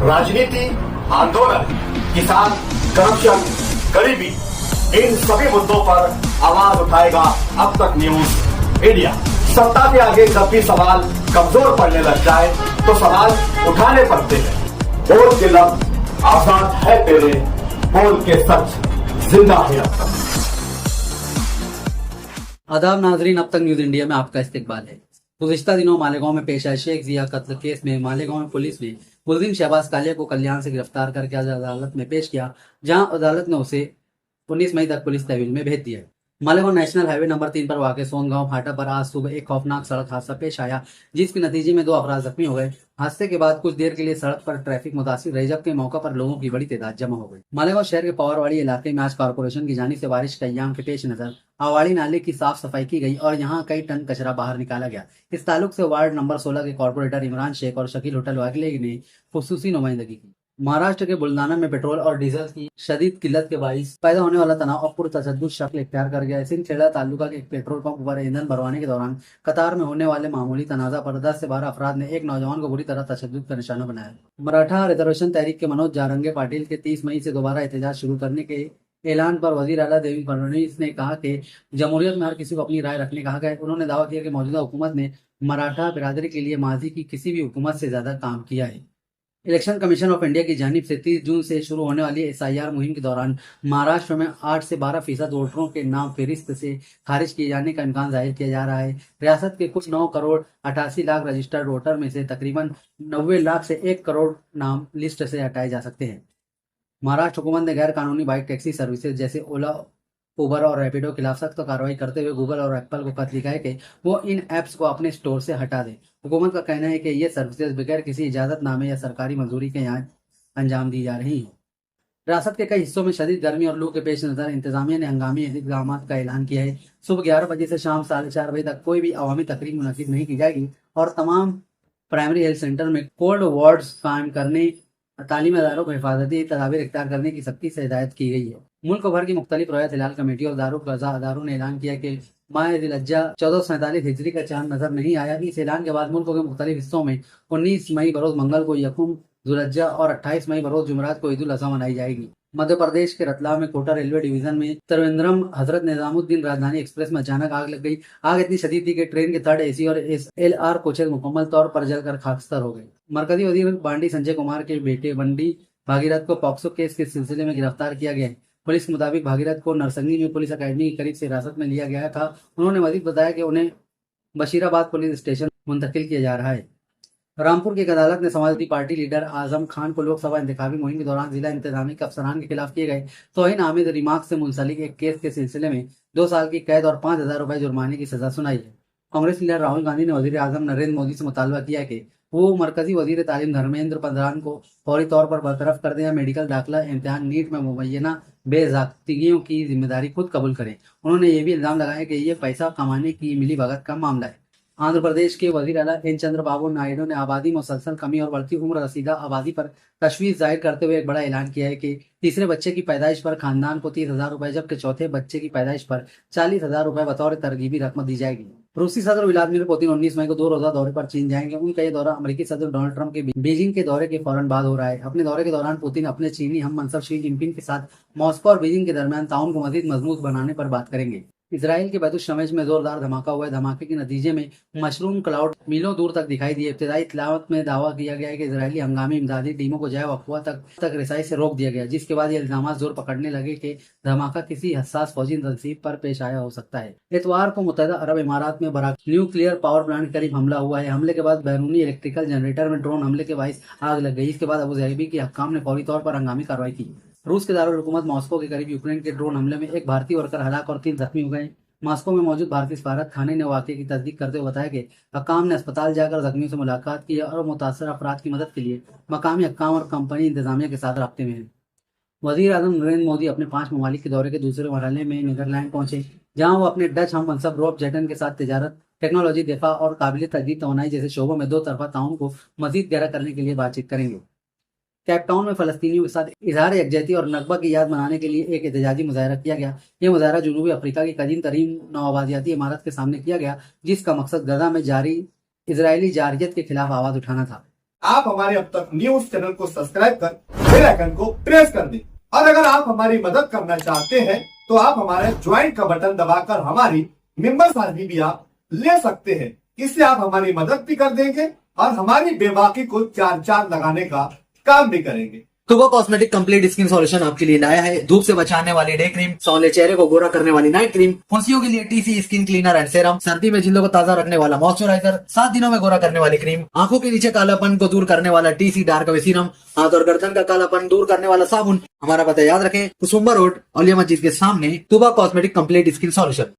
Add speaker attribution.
Speaker 1: राजनीति, आंदोलन, किसान, करप्शन, गरीबी, इन सभी मुद्दों पर आवाज उठाएगा अब तक न्यूज इंडिया। सत्ता के आगे जब भी सवाल कमजोर पड़ने लग जाए तो सवाल उठाने पड़ते हैं। बोल के लफ्ज आजाद है तेरे, बोल के सच जिंदा है अब तक।
Speaker 2: आदाब नाजरीन, अब तक न्यूज इंडिया में आपका इस्तकबाल है। गुज़िश्ता दिनों मालेगांव में पेश आए शेख जिया कत्ल केस में मालेगांव में पुलिस ने मुलजिम शहबाज कालिया को कल्याण से गिरफ्तार करके आज अदालत में पेश किया, जहां अदालत ने उसे 19 मई तक पुलिस तहवील में भेज दिया। मालेगांव नेशनल हाईवे नंबर 3 पर वाक़ सोनगांव फाटा पर आज सुबह एक खौफनाक सड़क हादसा पेश आया, जिसके नतीजे में 2 अफराद जख्मी हो गए। हादसे के बाद कुछ देर के लिए सड़क पर ट्रैफिक मुतासिर रही, जबकि मौका पर लोगों की बड़ी तादाद जमा हो गई। मालेगांव शहर के पवारवाड़ी इलाके में आज कारपोरेशन की जानिब से बारिश के अय्याम के पेश नजर आवाड़ी नाले की साफ सफाई की गई और यहां कई टन कचरा बाहर निकाला गया। इस ताल्लुक से वार्ड नंबर 16 के कॉर्पोरेटर इमरान शेख और शकील होटल वाले ने खुसूसी नुमाइंदगी की। महाराष्ट्र के बुलंदाना में पेट्रोल और डीजल की शदीद किल्लत के बाइस पैदा होने वाला तनाव और पुरतशद्दुद शक्ल इख्तियार कर गया है। सिंध-खेड़ा तालुका के एक पेट्रोल पंप पर ईंधन भरवाने के दौरान कतार में होने वाले मामूली तनाजा पर 10 से 12 अफराद ने एक नौजवान को बुरी तरह तशद्दुद का निशाना बनाया। मराठा रिजर्वेशन तहरीक के मनोज जारंगे पाटिल के 30 मई से दोबारा एहतजाज शुरू करने के ऐलान पर वजीर आला देवेंद्र फडणवीस ने कहा कि जमहूरियत में हर किसी को अपनी राय रखने का हक है। उन्होंने दावा किया कि मौजूदा हुकूमत ने मराठा बिरादरी के लिए माजी की किसी भी हुकूमत से ज्यादा काम किया है। इलेक्शन कमीशन ऑफ इंडिया की जानिब से 30 जून से शुरू होने वाली SIR मुहिम के दौरान महाराष्ट्र में 8 से 12% वोटरों के नाम फहरिस्त से खारिज किए जाने का इम्कान जाहिर किया जा रहा है। रियासत के कुछ 9 करोड़ 88 लाख रजिस्टर्ड वोटर में से तकरीबन 90 लाख से 1 करोड़ नाम लिस्ट से हटाए जा सकते हैं। महाराष्ट्र हुकूमत ने गैर कानूनी बाइक टैक्सी सर्विसेज जैसे ओला, उबर और रैपिडो के खिलाफ सख्त कार्रवाई करते हुए गूगल और एप्पल को खत लिखा है कि वो इन ऐप्स को अपने स्टोर से हटा दें। हुकूमत का कहना है कि ये सर्विसेज बगैर किसी इजाजतनामे या सरकारी मंजूरी के यहाँ अंजाम दी जा रही हैं। रियासत के कई हिस्सों में शदीद गर्मी और लू के पेश नजर इंतजामिया ने हंगामी इक़दाम का ऐलान किया है। सुबह 11 बजे से शाम 4:30 बजे तक कोई भी अवामी तकरीब मुनक्किद नहीं की जाएगी और तमाम प्राइमरी हेल्थ सेंटर में कोल्ड वार्ड्स कायम करने, तालीमी इदारों को हिफाजती तदाबीर इख्तियार करने की सख्ती से हिदायत की गई है। मुल्क भर की मुख्तलिफ रॉयत हिलाल कमेटी और दारुल क़ज़ा अदारों ने ऐलान किया कि माह ज़िलहज्जा 1447 हिजरी का चांद नजर नहीं आया। इस ऐलान के बाद मुल्क के मुख्तलिफ हिस्सों में 19 मई बरोज मंगल को यकुम ज़ुलहज्जा और 28 मई बरोज जुमरात को ईद उल अज़हा मनाई जाएगी। मध्य प्रदेश के रतलाम में कोटा रेलवे डिवीजन में त्रिवेंद्रम हजरत निजामुद्दीन राजधानी एक्सप्रेस में अचानक आग लग गई। आग इतनी शदीद थी कि ट्रेन के 3rd AC और SLR कोचेज मुकम्मल तौर पर जलकर खाकस्तर हो गए। मरकजी वजीर बांडी संजय कुमार के बेटे बंडी भागीरथ को पॉक्सो केस के सिलसिले में गिरफ्तार किया गया है। पुलिस के मुताबिक भागीरथ को नरसंगी में पुलिस अकेडमी के करीब से हिरासत में लिया गया था। उन्होंने मजीद बताया कि उन्हें बशीराबाद पुलिस स्टेशन मुंतकिल किया जा रहा है। रामपुर की एक अदालत ने समाजवादी पार्टी लीडर आजम खान को लोकसभा इंतखाबी मुहिम के दौरान जिला इंतजामी के अफसरान के खिलाफ किए गए तौहीन आमिद रिमार्क से मुंसलिक एक केस के सिलसिले में 2 साल की कैद और 5,000 रुपए जुर्माने की सजा सुनाई है। कांग्रेस लीडर राहुल गांधी ने वजीर आजम नरेंद्र मोदी से मुतालबा किया कि वो मरकजी वजीर तालीम धर्मेंद्र प्रधान को फौरी तौर पर बरतरफ कर दें या मेडिकल दाखिला इम्तिहान नीट में मुबैना बेज़ाब्तिगियों की जिम्मेदारी खुद कबूल करें। उन्होंने ये भी इल्जाम लगाया कि ये पैसा कमाने की मिली भगत का मामला है। आंध्र प्रदेश के वजीर आला एन चंद्रबाबू नायडू ने आबादी मुसलसल कमी और बढ़ती उम्र रसीदा आबादी पर तशवीश जाहिर करते हुए एक बड़ा ऐलान किया है कि तीसरे बच्चे की पैदाइश पर खानदान को 30,000 रुपए, जबकि चौथे बच्चे की पैदाइश पर 40,000 रुपए बतौर तरगीबी रकम दी जाएगी। रूसी सदर व्लादिमीर पुतिन 19 मई को 2 रोजा दौरे पर चीन जाएंगे। उनका ये दौरा अमेरिकी सदर डोनाल्ड ट्रंप के बीजिंग के दौरे के फौरन बाद हो रहा है। अपने दौरे के दौरान पुतिन अपने चीनी हम मनसब शी जिनपिंग के साथ मॉस्को और बीजिंग के दरमियान ताउन को मजीद मजबूत बनाने पर बात करेंगे। इसराइल के बैतुल शमेश में जोरदार धमाका हुआ है। धमाके के नतीजे में मशरूम क्लाउड मीलों दूर तक दिखाई दिए। इब्तिदाई इत्तलात में दावा किया गया है कि इजरायली हंगामी इमदादी टीमों को जय वक़्वा तक रिसाई से रोक दिया गया, जिसके बाद ये इल्जाम जोर पकड़ने लगे कि धमाका किसी हसास फौजी तनसीब पर पेश आया हो सकता है। इतवार को मुत्तहदा अरब इमारात में बराक न्यूक्लियर पावर प्लांट के करीब हमला हुआ है। हमले के बाद बैरूनी इलेक्ट्रिकल जनरेटर में ड्रोन हमले के बाइस आग लग गई। इसके बाद अबू ज़हबी के हक्काम ने फौरी तौर पर हंगामी कार्रवाई की। रूस के दारुल हुकूमत मॉस्को के करीब यूक्रेन के ड्रोन हमले में एक भारतीय वर्कर हलाक और 3 जख्मी हो गए। मॉस्को में मौजूद भारतीय सफारत खाने ने वाक़े की तस्दीक करते हुए बताया कि हक्काम ने अस्पताल जाकर जख्मियों से मुलाकात की और मुतासर अफराद की मदद के लिए मकामी हक्काम और कंपनी इंतजामिया के साथ राब्ते में हैं। वज़ीर आज़म नरेंद्र मोदी अपने 5 ममालिक के दौरे के दूसरे मरहले में नीदरलैंड पहुंचे, जहां वो अपने डच हम मनसब रॉब जेटन के साथ तिजारत, टेक्नोलॉजी, दिफा और काबिल तजदीद तवानाई जैसे शोबों में 2 तरफा ताउन को मजीद गहरा करने के लिए बातचीत करेंगे। केप टाउन में फलस्तीनियों के साथ इजहार यकजहती और नकबा की याद मनाने के लिए एक एहतजाजी मुजाहरा किया गया। यह मुजाहरा जनूबी अफ्रीका की कदीम तरीन नौआबादियाती इमारत के सामने किया गया, जिसका मकसद गजा में जारी इजरायली जारियत के खिलाफ आवाज उठाना था।
Speaker 1: आप हमारे अब तक न्यूज चैनल को सब्सक्राइब कर बेल आइकन को प्रेस कर दें। और अगर आप हमारी मदद करना चाहते हैं तो आप हमारे ज्वाइन का बटन दबाकर हमारी मेंबर साथी भी आप ले सकते हैं। इससे आप हमारी मदद भी कर देंगे और हमारी बेबाकी को चार चांद लगाने का काम भी करेंगे।
Speaker 3: तुबा कॉस्मेटिक कंप्लीट स्किन सॉल्यूशन आपके लिए लाया है धूप से बचाने वाली डे क्रीम, सौले चेहरे को गोरा करने वाली नाइट क्रीम, फुंसियों के लिए TC skin cleaner and serum, सर्दी में जिल्दों को ताजा रखने वाला मॉइस्चराइजर, 7 दिनों में गोरा करने वाली क्रीम, आंखों के नीचे कालापन को दूर करने वाला टीसी डार्क वे सीरम, हाथ और गर्दन का कालापन दूर करने वाला साबुन। हमारा पता याद रखें, कुसुम्बा रोड, औलिया मस्जिद के सामने, तुबा कॉस्मेटिक कंप्लीट स्किन सॉल्यूशन।